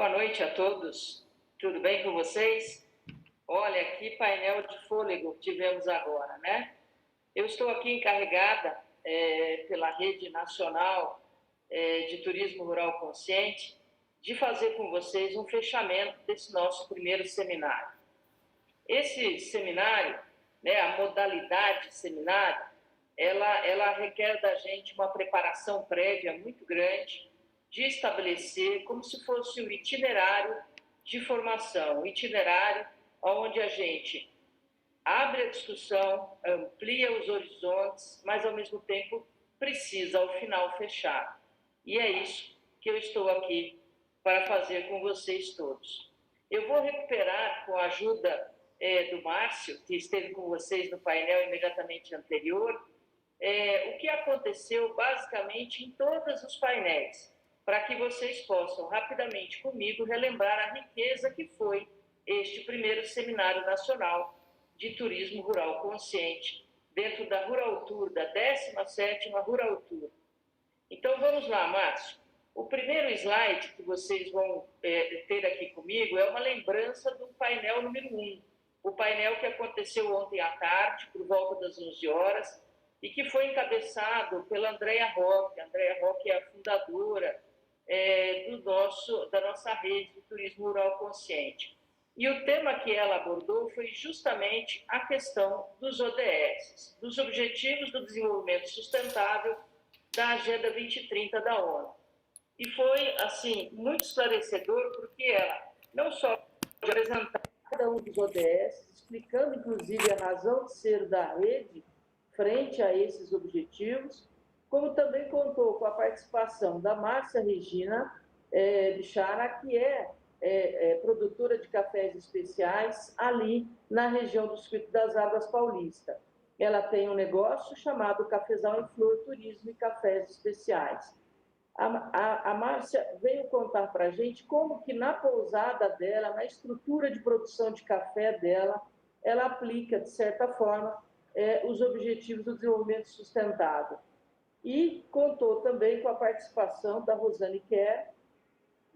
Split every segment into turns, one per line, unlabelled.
Boa noite a todos. Tudo bem com vocês? Olha, que painel de fôlego tivemos agora, né? Eu estou aqui encarregada pela Rede Nacional de Turismo Rural Consciente de fazer com vocês um fechamento desse nosso primeiro seminário. Esse seminário, né, a modalidade seminário, ela requer da gente uma preparação prévia muito grande de estabelecer como se fosse um itinerário de formação, um itinerário onde a gente abre a discussão, amplia os horizontes, mas ao mesmo tempo precisa ao final fechar. E é isso que eu estou aqui para fazer com vocês todos. Eu vou recuperar com a ajuda do Márcio, que esteve com vocês no painel imediatamente anterior, o que aconteceu basicamente em todos os painéis, para que vocês possam rapidamente comigo relembrar a riqueza que foi este primeiro Seminário Nacional de Turismo Rural Consciente, dentro da Rural Tour, da 17ª Rural Tour. Então vamos lá, Márcio. O primeiro slide que vocês vão ter aqui comigo é uma lembrança do painel número 1, o painel que aconteceu ontem à tarde, por volta das 11 horas, e que foi encabeçado pela Andréa Roque. A Andréa Roque é a fundadora da nossa rede de turismo rural consciente. E o tema que ela abordou foi justamente a questão dos ODS, dos Objetivos do Desenvolvimento Sustentável da Agenda 2030 da ONU. E foi, assim, muito esclarecedor, porque ela não só apresentar cada um dos ODS, explicando, inclusive, a razão de ser da rede frente a esses objetivos, como também contou com a participação da Márcia Regina Bichara, que é produtora de cafés especiais ali na região do Circuito das Águas Paulista. Ela tem um negócio chamado Cafezal em Flor Turismo e Cafés Especiais. A Márcia veio contar para a gente como que na pousada dela, na estrutura de produção de café dela, ela aplica, de certa forma, os Objetivos do Desenvolvimento Sustentável. E contou também com a participação da Rosane Kerr,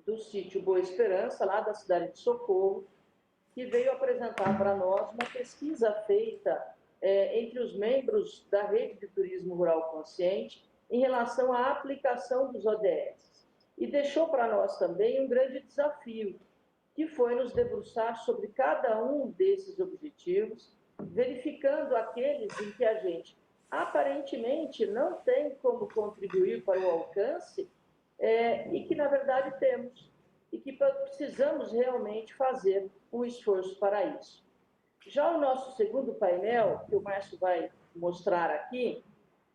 do sítio Boa Esperança, lá da cidade de Socorro, que veio apresentar para nós uma pesquisa feita entre os membros da Rede de Turismo Rural Consciente em relação à aplicação dos ODS. E deixou para nós também um grande desafio, que foi nos debruçar sobre cada um desses objetivos, verificando aqueles em que a gente aparentemente não tem como contribuir para o alcance e que, na verdade, temos, e que precisamos realmente fazer um esforço para isso. Já o nosso segundo painel, que o Márcio vai mostrar aqui,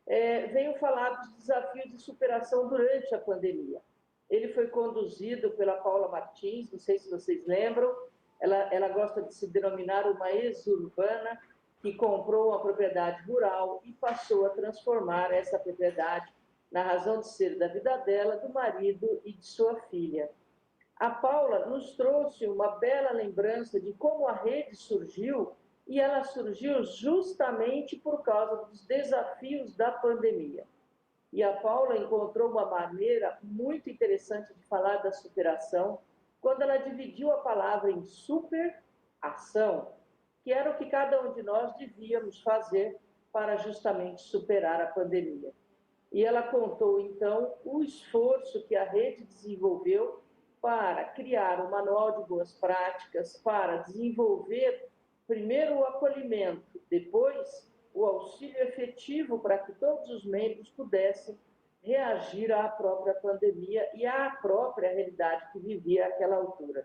veio falar dos desafios de superação durante a pandemia. Ele foi conduzido pela Paula Martins, não sei se vocês lembram, ela gosta de se denominar uma ex-urbana, que comprou uma propriedade rural e passou a transformar essa propriedade na razão de ser da vida dela, do marido e de sua filha. A Paula nos trouxe uma bela lembrança de como a rede surgiu, e ela surgiu justamente por causa dos desafios da pandemia. E a Paula encontrou uma maneira muito interessante de falar da superação, quando ela dividiu a palavra em superação, que era o que cada um de nós devíamos fazer para justamente superar a pandemia. E ela contou, então, o esforço que a rede desenvolveu para criar um manual de boas práticas, para desenvolver primeiro o acolhimento, depois o auxílio efetivo para que todos os membros pudessem reagir à própria pandemia e à própria realidade que vivia àquela altura.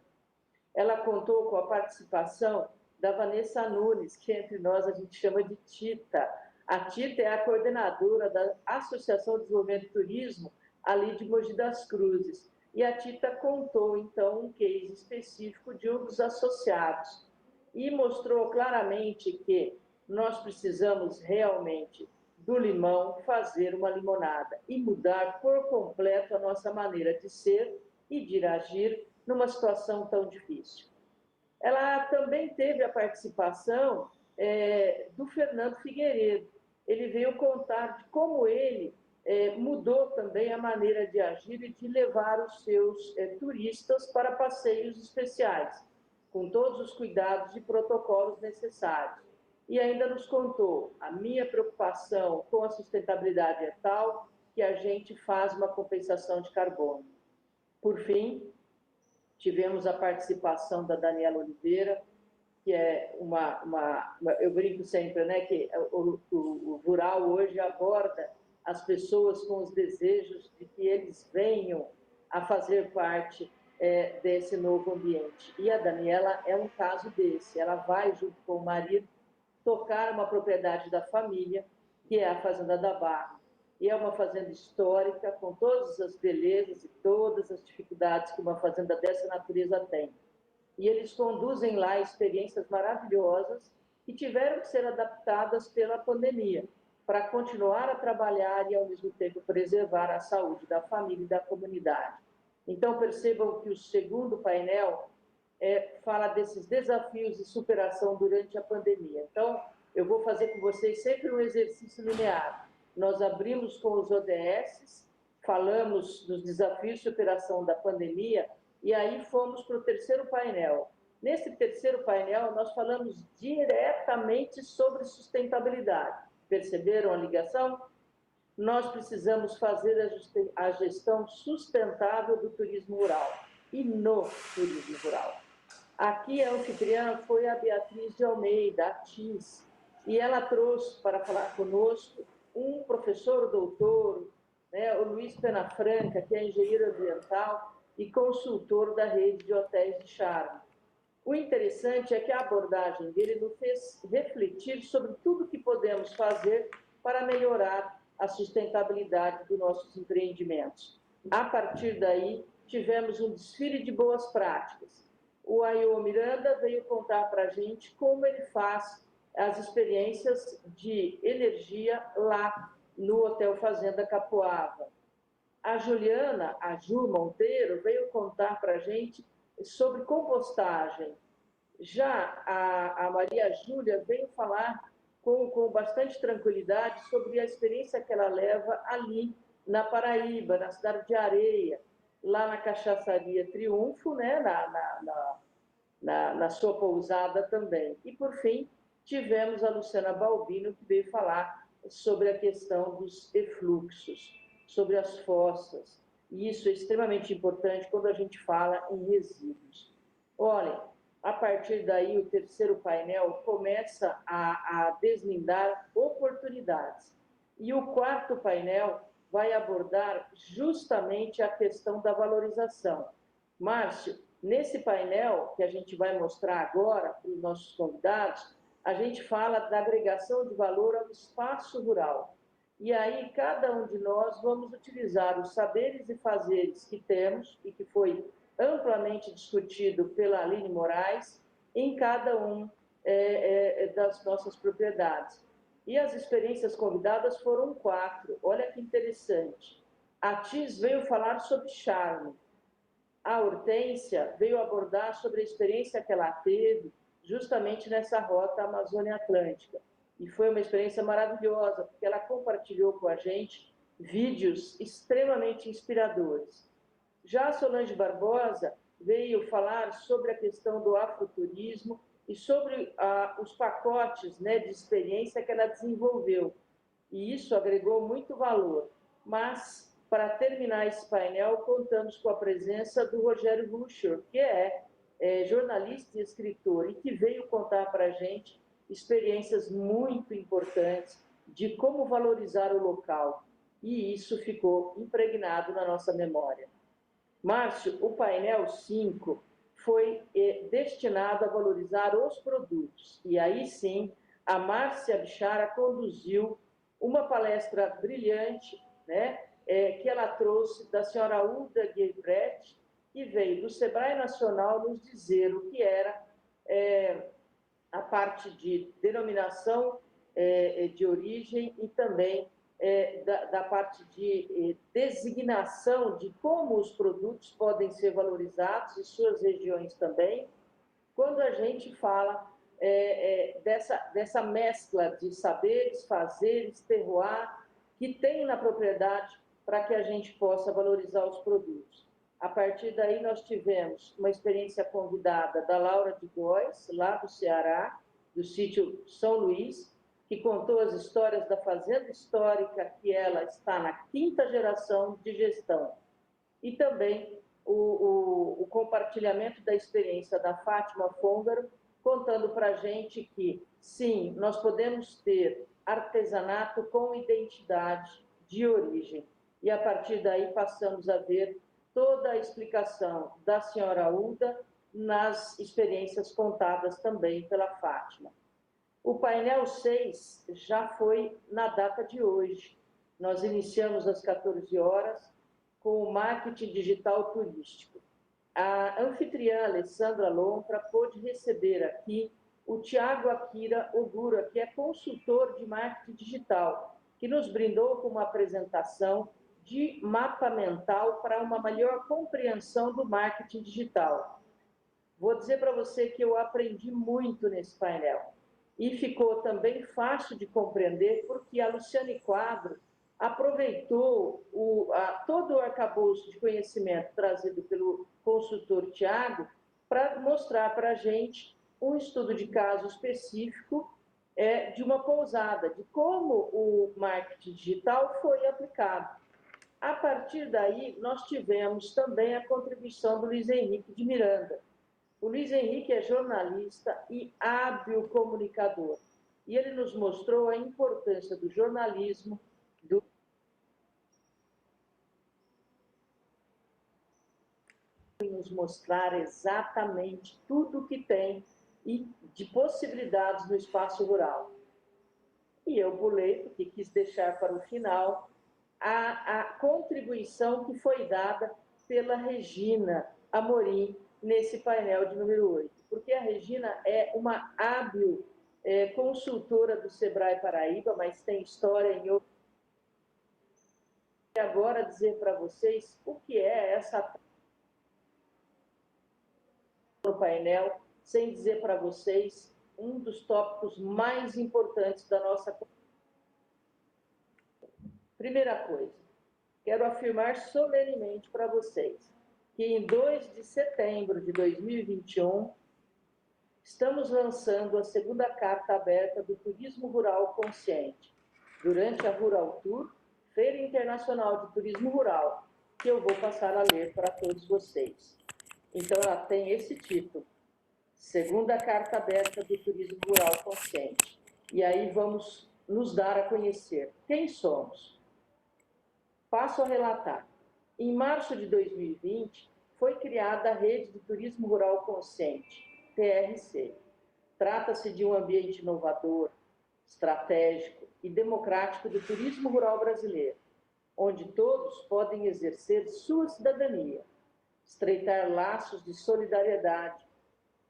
Ela contou com a participação da Vanessa Nunes, que entre nós a gente chama de Tita. A Tita é a coordenadora da Associação de Desenvolvimento do Turismo, ali de Mogi das Cruzes. E a Tita contou, então, um case específico de um dos associados e mostrou claramente que nós precisamos realmente do limão fazer uma limonada e mudar por completo a nossa maneira de ser e de agir numa situação tão difícil. Ela também teve a participação do Fernando Figueiredo. Ele veio contar de como ele mudou também a maneira de agir e de levar os seus turistas para passeios especiais, com todos os cuidados e protocolos necessários. E ainda nos contou: a minha preocupação com a sustentabilidade é tal que a gente faz uma compensação de carbono. Por fim, tivemos a participação da Daniela Oliveira, que é eu brinco sempre, né, que o rural hoje aborda as pessoas com os desejos de que eles venham a fazer parte desse novo ambiente. E a Daniela é um caso desse. Ela vai, junto com o marido, tocar uma propriedade da família, que é a Fazenda da Barra. E é uma fazenda histórica, com todas as belezas e todas as dificuldades que uma fazenda dessa natureza tem. E eles conduzem lá experiências maravilhosas que tiveram que ser adaptadas pela pandemia, para continuar a trabalhar e, ao mesmo tempo, preservar a saúde da família e da comunidade. Então, percebam que o segundo painel fala desses desafios de superação durante a pandemia. Então, eu vou fazer com vocês sempre um exercício linear. Nós abrimos com os ODS, falamos dos desafios de superação da pandemia, e aí fomos para o terceiro painel. Nesse terceiro painel, nós falamos diretamente sobre sustentabilidade. Perceberam a ligação? Nós precisamos fazer a gestão sustentável do turismo rural e no turismo rural. Aqui a anfitriã foi a Beatriz de Almeida, a TIS, e ela trouxe para falar conosco um professor doutor, né, o Luiz Penafranca, que é engenheiro ambiental e consultor da rede de hotéis de charme. O interessante é que a abordagem dele nos fez refletir sobre tudo que podemos fazer para melhorar a sustentabilidade dos nossos empreendimentos. A partir daí, tivemos um desfile de boas práticas. O Ayo Miranda veio contar para a gente como ele faz as experiências de energia lá no Hotel Fazenda Capoava. A Juliana, a Ju Monteiro, veio contar para a gente sobre compostagem. Já a Maria Júlia veio falar com bastante tranquilidade sobre a experiência que ela leva ali na Paraíba, na cidade de Areia, lá na Cachaçaria Triunfo, né, na sua pousada também. E, por fim, tivemos a Luciana Balbino, que veio falar sobre a questão dos efluxos, sobre as fossas. E isso é extremamente importante quando a gente fala em resíduos. Olhem, a partir daí, o terceiro painel começa a deslindar oportunidades. E o quarto painel vai abordar justamente a questão da valorização. Márcio, nesse painel que a gente vai mostrar agora para os nossos convidados, a gente fala da agregação de valor ao espaço rural. E aí, cada um de nós vamos utilizar os saberes e fazeres que temos e que foi amplamente discutido pela Aline Moraes em cada um das nossas propriedades. E as experiências convidadas foram 4. Olha que interessante. A Tis veio falar sobre charme. A Hortência veio abordar sobre a experiência que ela teve justamente nessa rota Amazônia Atlântica. E foi uma experiência maravilhosa, porque ela compartilhou com a gente vídeos extremamente inspiradores. Já a Solange Barbosa veio falar sobre a questão do afroturismo e sobre os pacotes, né, de experiência que ela desenvolveu. E isso agregou muito valor. Mas, para terminar esse painel, contamos com a presença do Rogério Rucher, que é jornalista e escritor, e que veio contar para a gente experiências muito importantes de como valorizar o local. E isso ficou impregnado na nossa memória. Márcio, o painel 5 foi destinado a valorizar os produtos. E aí sim, a Márcia Bichara conduziu uma palestra brilhante, né, que ela trouxe da senhora Uda Guebrecht, que veio do Sebrae Nacional nos dizer o que era a parte de denominação de origem e também da parte de designação de como os produtos podem ser valorizados em suas regiões também, quando a gente fala dessa mescla de saberes, fazeres, terroir que tem na propriedade para que a gente possa valorizar os produtos. A partir daí, nós tivemos uma experiência convidada da Laura de Góes, lá do Ceará, do sítio São Luís, que contou as histórias da fazenda histórica, que ela está na 5ª geração de gestão. E também o compartilhamento da experiência da Fátima Fôngaro, contando para a gente que, sim, nós podemos ter artesanato com identidade de origem. E, a partir daí, passamos a ver toda a explicação da senhora Uda nas experiências contadas também pela Fátima. O painel 6 já foi na data de hoje. Nós iniciamos às 14 horas com o marketing digital turístico. A anfitriã Alessandra Lontra pôde receber aqui o Tiago Akira Ogura, que é consultor de marketing digital, que nos brindou com uma apresentação de mapa mental para uma melhor compreensão do marketing digital. Vou dizer para você que eu aprendi muito nesse painel. E ficou também fácil de compreender, porque a Luciane Quadro aproveitou todo o arcabouço de conhecimento trazido pelo consultor Tiago para mostrar para a gente um estudo de caso específico de uma pousada, de como o marketing digital foi aplicado. A partir daí, nós tivemos também a contribuição do Luiz Henrique de Miranda. O Luiz Henrique é jornalista e hábil comunicador. E ele nos mostrou a importância do jornalismo, nos mostrar exatamente tudo o que tem e de possibilidades no espaço rural. E eu pulei, porque quis deixar para o final a contribuição que foi dada pela Regina Amorim nesse painel de número 8, porque a Regina é uma hábil consultora do Sebrae Paraíba, mas tem história em outro. E agora dizer para vocês o que é essa no painel, sem dizer para vocês um dos tópicos mais importantes da nossa. Primeira coisa, quero afirmar solenemente para vocês que em 2 de setembro de 2021, estamos lançando a 2ª carta aberta do Turismo Rural Consciente, durante a Rural Tour, Feira Internacional de Turismo Rural, que eu vou passar a ler para todos vocês. Então, ela tem esse título, 2ª Carta Aberta do Turismo Rural Consciente. E aí vamos nos dar a conhecer quem somos. Passo a relatar. Em março de 2020, foi criada a Rede de Turismo Rural Consciente, TRC. Trata-se de um ambiente inovador, estratégico e democrático do turismo rural brasileiro, onde todos podem exercer sua cidadania, estreitar laços de solidariedade,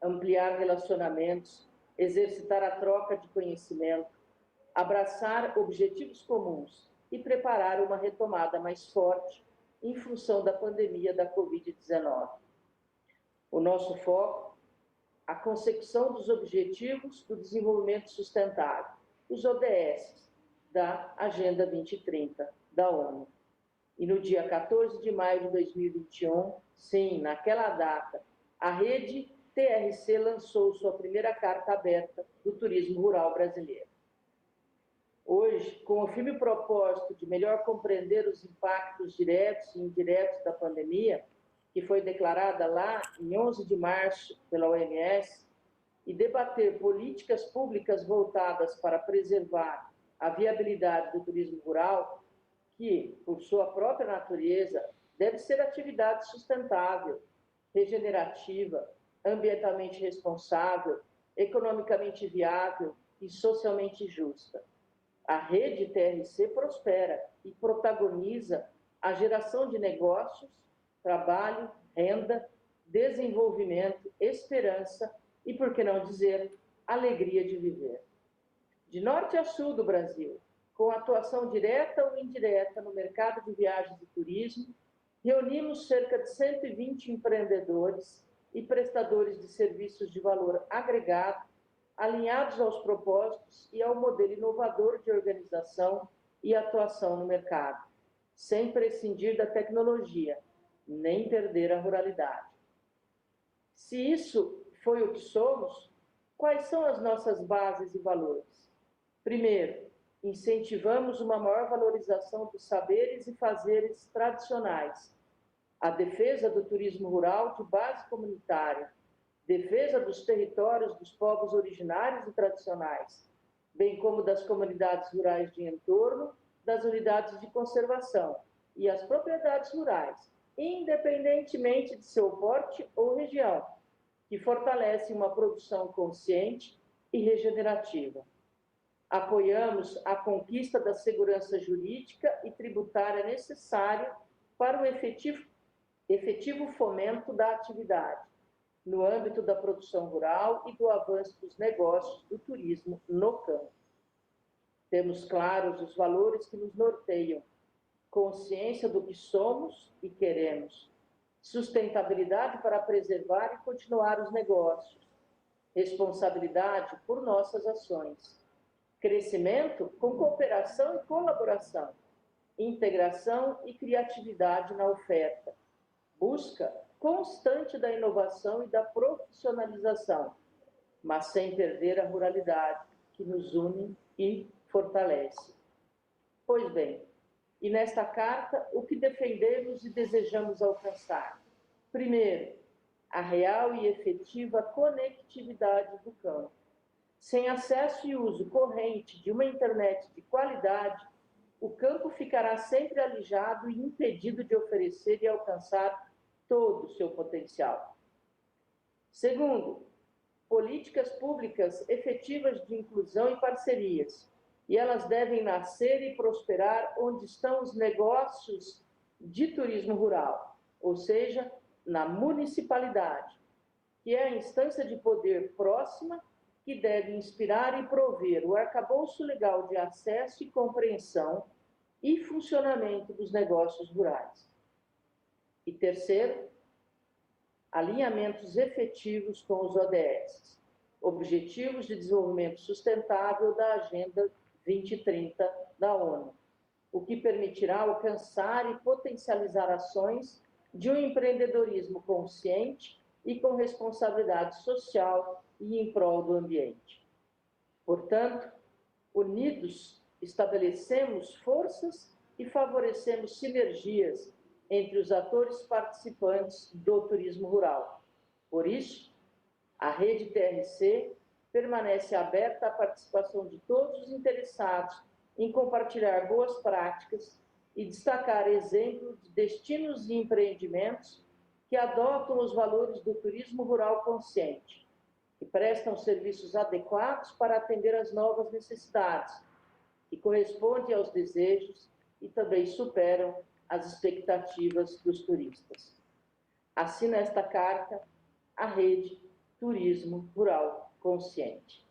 ampliar relacionamentos, exercitar a troca de conhecimento, abraçar objetivos comuns e preparar uma retomada mais forte em função da pandemia da Covid-19. O nosso foco, a consecução dos Objetivos do Desenvolvimento Sustentável, os ODS, da Agenda 2030, da ONU. E no dia 14 de maio de 2021, sim, naquela data, a Rede TRC lançou sua primeira carta aberta do turismo rural brasileiro. Hoje, com o firme propósito de melhor compreender os impactos diretos e indiretos da pandemia, que foi declarada lá em 11 de março pela OMS, e debater políticas públicas voltadas para preservar a viabilidade do turismo rural, que, por sua própria natureza, deve ser atividade sustentável, regenerativa, ambientalmente responsável, economicamente viável e socialmente justa. A rede TRC prospera e protagoniza a geração de negócios, trabalho, renda, desenvolvimento, esperança e, por que não dizer, alegria de viver. De norte a sul do Brasil, com atuação direta ou indireta no mercado de viagens e turismo, reunimos cerca de 120 empreendedores e prestadores de serviços de valor agregado, alinhados aos propósitos e ao modelo inovador de organização e atuação no mercado, sem prescindir da tecnologia, nem perder a ruralidade. Se isso foi o que somos, quais são as nossas bases e valores? Primeiro, incentivamos uma maior valorização dos saberes e fazeres tradicionais, a defesa do turismo rural de base comunitária, defesa dos territórios dos povos originários e tradicionais, bem como das comunidades rurais de entorno, das unidades de conservação e as propriedades rurais, independentemente de seu porte ou região, que fortalece uma produção consciente e regenerativa. Apoiamos a conquista da segurança jurídica e tributária necessária para o efetivo fomento da atividade, no âmbito da produção rural e do avanço dos negócios do turismo no campo. Temos claros os valores que nos norteiam: consciência do que somos e queremos, sustentabilidade para preservar e continuar os negócios, responsabilidade por nossas ações, crescimento com cooperação e colaboração, integração e criatividade na oferta, busca constante da inovação e da profissionalização, mas sem perder a ruralidade que nos une e fortalece. Pois bem, e nesta carta, o que defendemos e desejamos alcançar? Primeiro, a real e efetiva conectividade do campo. Sem acesso e uso corrente de uma internet de qualidade, o campo ficará sempre alijado e impedido de oferecer e alcançar todo o seu potencial. Segundo, políticas públicas efetivas de inclusão e parcerias, e elas devem nascer e prosperar onde estão os negócios de turismo rural, ou seja, na municipalidade, que é a instância de poder próxima que deve inspirar e prover o arcabouço legal de acesso e compreensão e funcionamento dos negócios rurais. E terceiro, alinhamentos efetivos com os ODS, Objetivos de Desenvolvimento Sustentável da Agenda 2030 da ONU, o que permitirá alcançar e potencializar ações de um empreendedorismo consciente e com responsabilidade social e em prol do ambiente. Portanto, unidos, estabelecemos forças e favorecemos sinergias entre os atores participantes do turismo rural. Por isso, a Rede TRC permanece aberta à participação de todos os interessados em compartilhar boas práticas e destacar exemplos de destinos e empreendimentos que adotam os valores do turismo rural consciente, que prestam serviços adequados para atender às novas necessidades, que correspondem aos desejos e também superam as expectativas dos turistas. Assina esta carta a Rede Turismo Rural Consciente.